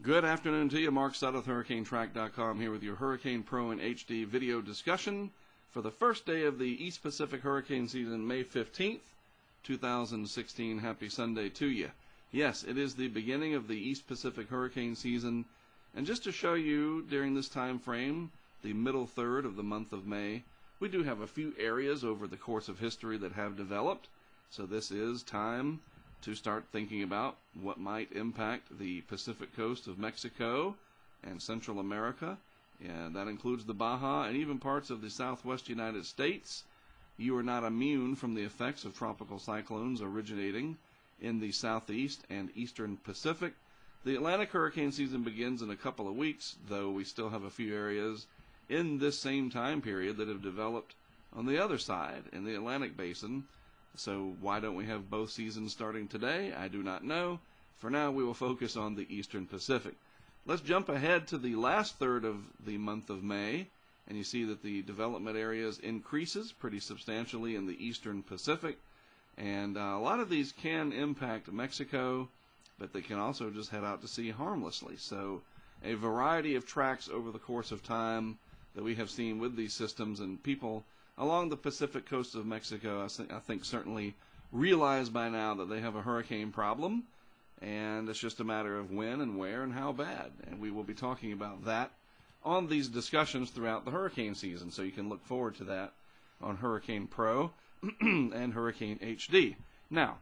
Good afternoon to you. Mark Stott with HurricaneTrack.com here with your Hurricane Pro and HD video discussion for the first day of the East Pacific hurricane season, May 15th, 2016. Happy Sunday to you. Yes, it is the beginning of the East Pacific hurricane season, and just to show you during this time frame, the middle third of the month of May, we do have a few areas over the course of history that have developed, so this is time to start thinking about what might impact the Pacific coast of Mexico and Central America, and that includes the Baja and even parts of the southwest United States. You are not immune from the effects of tropical cyclones originating in the southeast and eastern Pacific. The Atlantic hurricane season begins in a couple of weeks, though we still have a few areas in this same time period that have developed on the other side in the Atlantic basin. So why don't we have both seasons starting today? I do not know. For now, we will focus on the Eastern Pacific. Let's jump ahead to the last third of the month of May, and you see that the development areas increases pretty substantially in the Eastern Pacific, and a lot of these can impact Mexico, but they can also just head out to sea harmlessly. So a variety of tracks over the course of time that we have seen with these systems, and people along the Pacific coast of Mexico, I think certainly realize by now that they have a hurricane problem, and it's just a matter of when and where and how bad. And we will be talking about that on these discussions throughout the hurricane season, so you can look forward to that on Hurricane Pro and Hurricane HD. Now,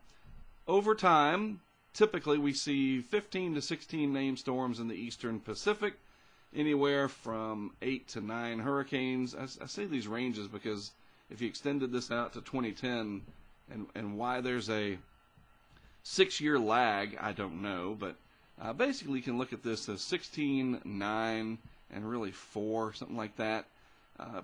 over time, typically we see 15 to 16 named storms in the Eastern Pacific, anywhere from 8 to 9 hurricanes. I say these ranges because if you extended this out to 2010, and why there's a 6-year lag, I don't know, but basically you can look at this as 16, 9, and really 4, something like that.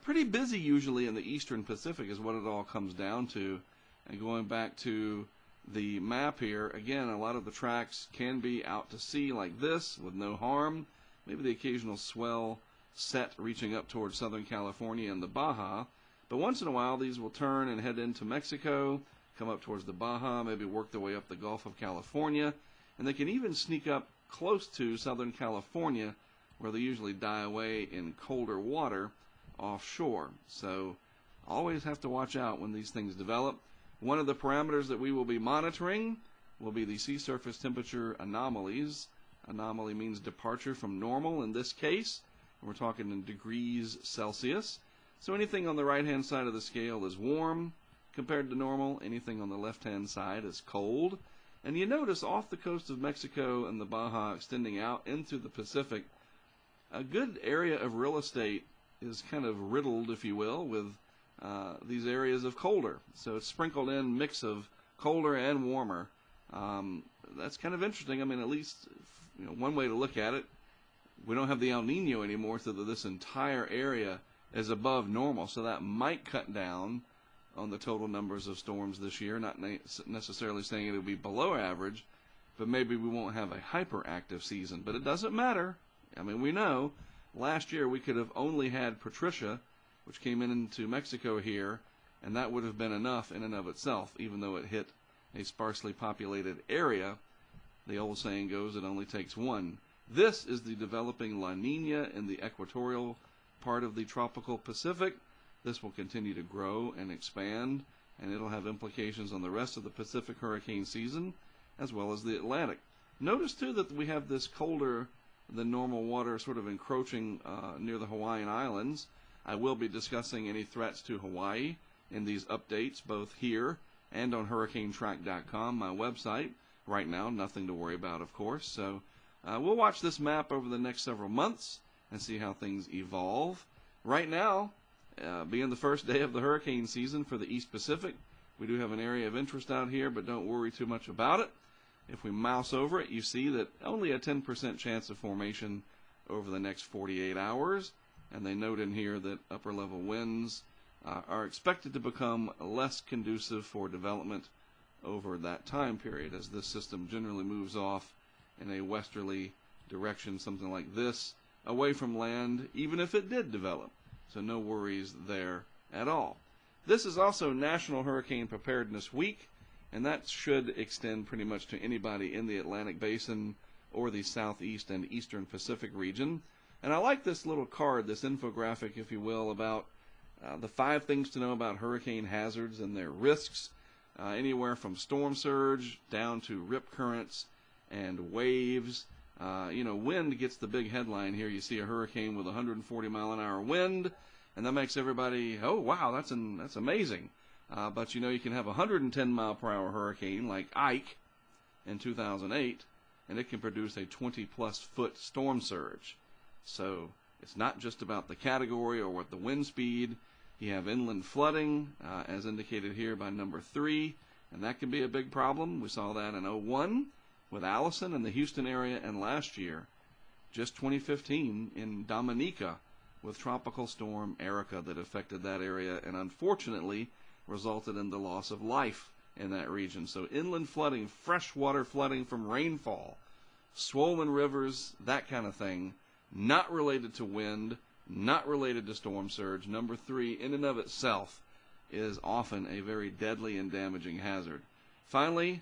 Pretty busy usually in the Eastern Pacific is what it all comes down to. And going back to the map here, again, a lot of the tracks can be out to sea like this with no harm. Maybe the occasional swell set reaching up towards Southern California and the Baja. But once in a while, these will turn and head into Mexico, come up towards the Baja, maybe work their way up the Gulf of California, and they can even sneak up close to Southern California, where they usually die away in colder water offshore. So always have to watch out when these things develop. One of the parameters that we will be monitoring will be the sea surface temperature anomalies. Anomaly means departure from normal in this case. We're talking in degrees Celsius. So anything on the right-hand side of the scale is warm compared to normal. Anything on the left-hand side is cold. And you notice off the coast of Mexico and the Baja extending out into the Pacific, a good area of real estate is kind of riddled, if you will, with these areas of colder. So it's sprinkled in mix of colder and warmer. That's kind of interesting. I mean, at least one way to look at it, we don't have the El Nino anymore, so that this entire area is above normal. So that might cut down on the total numbers of storms this year. Not necessarily saying it will be below average, but maybe we won't have a hyperactive season. But it doesn't matter. I mean, we know last year we could have only had Patricia, which came into Mexico here, and that would have been enough in and of itself, even though it hit a sparsely populated area. The old saying goes, it only takes one. This is the developing La Nina in the equatorial part of the tropical Pacific. This will continue to grow and expand, and it'll have implications on the rest of the Pacific hurricane season, as well as the Atlantic. Notice, too, that we have this colder than normal water sort of encroaching near the Hawaiian Islands. I will be discussing any threats to Hawaii in these updates, both here and on HurricaneTrack.com, my website. Right now, nothing to worry about, of course. So we'll watch this map over the next several months and see how things evolve. Right now, being the first day of the hurricane season for the East Pacific, we do have an area of interest out here, but don't worry too much about it. If we mouse over it, you see that only a 10% chance of formation over the next 48 hours. And they note in here that upper-level winds are expected to become less conducive for development over that time period, as this system generally moves off in a westerly direction, something like this, away from land, even if it did develop. So no worries there at all. This is also National Hurricane Preparedness Week, and that should extend pretty much to anybody in the Atlantic Basin or the southeast and eastern Pacific region. And I like this little card, this infographic, if you will, about the 5 things to know about hurricane hazards and their risks, anywhere from storm surge down to rip currents and waves. Wind gets the big headline here. You see a hurricane with 140-mile-an-hour wind, and that makes everybody, oh, wow, that's amazing. But you can have a 110-mile-per-hour hurricane like Ike in 2008, and it can produce a 20-plus foot storm surge. So it's not just about the category or what the wind speed. You have inland flooding, as indicated here by number 3, and that can be a big problem. We saw that in 2001 with Allison in the Houston area, and last year, just 2015, in Dominica with Tropical Storm Erica that affected that area and unfortunately resulted in the loss of life in that region. So inland flooding, freshwater flooding from rainfall, swollen rivers, that kind of thing, not related to wind, not related to storm surge. Number 3, in and of itself, is often a very deadly and damaging hazard. Finally,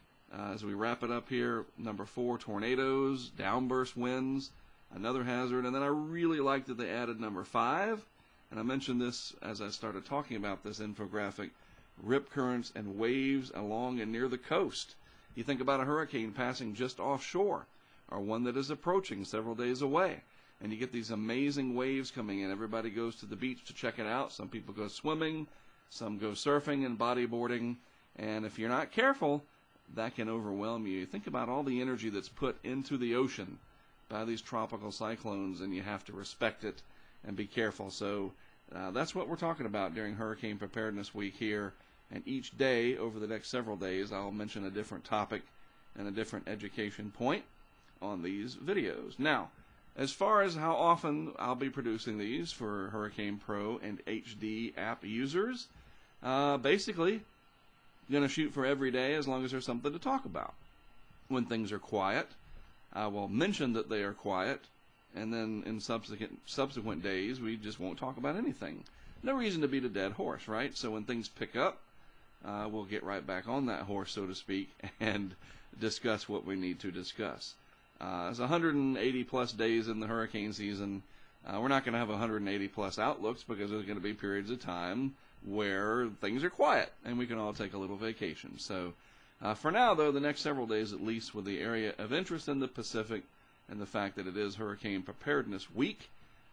as we wrap it up here, number 4, tornadoes, downburst winds, another hazard. And then I really like that they added number 5, and I mentioned this as I started talking about this infographic, rip currents and waves along and near the coast. You think about a hurricane passing just offshore, or one that is approaching several days away, and you get these amazing waves coming in. Everybody goes to the beach to check it out. Some people go swimming, some go surfing and bodyboarding, and if you're not careful, that can overwhelm you. Think about all the energy that's put into the ocean by these tropical cyclones, and you have to respect it and be careful. So that's what we're talking about during Hurricane Preparedness Week here. And each day, over the next several days, I'll mention a different topic and a different education point on these videos. Now, as far as how often I'll be producing these for Hurricane Pro and HD app users, basically, going to shoot for every day as long as there's something to talk about. When things are quiet, I will mention that they are quiet, and then in subsequent days, we just won't talk about anything. No reason to beat a dead horse, right? So when things pick up, we'll get right back on that horse, so to speak, and discuss what we need to discuss. It's 180-plus days in the hurricane season. We're not going to have 180-plus outlooks because there's going to be periods of time where things are quiet and we can all take a little vacation. So for now, though, the next several days at least, with the area of interest in the Pacific and the fact that it is Hurricane Preparedness Week,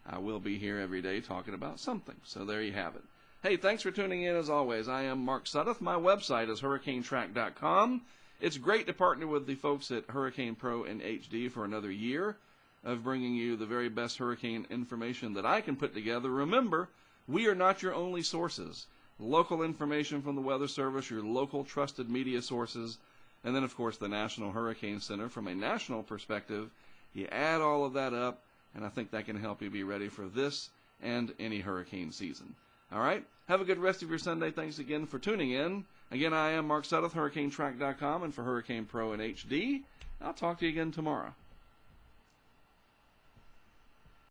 I will be here every day talking about something. So there you have it. Hey, thanks for tuning in as always. I am Mark Sudduth. My website is hurricanetrack.com. It's great to partner with the folks at Hurricane Pro and HD for another year of bringing you the very best hurricane information that I can put together. Remember, we are not your only sources. Local information from the Weather Service, your local trusted media sources, and then, of course, the National Hurricane Center from a national perspective. You add all of that up, and I think that can help you be ready for this and any hurricane season. All right? Have a good rest of your Sunday. Thanks again for tuning in. Again, I am Mark Sudduth, hurricanetrack.com, and for Hurricane Pro and HD, I'll talk to you again tomorrow.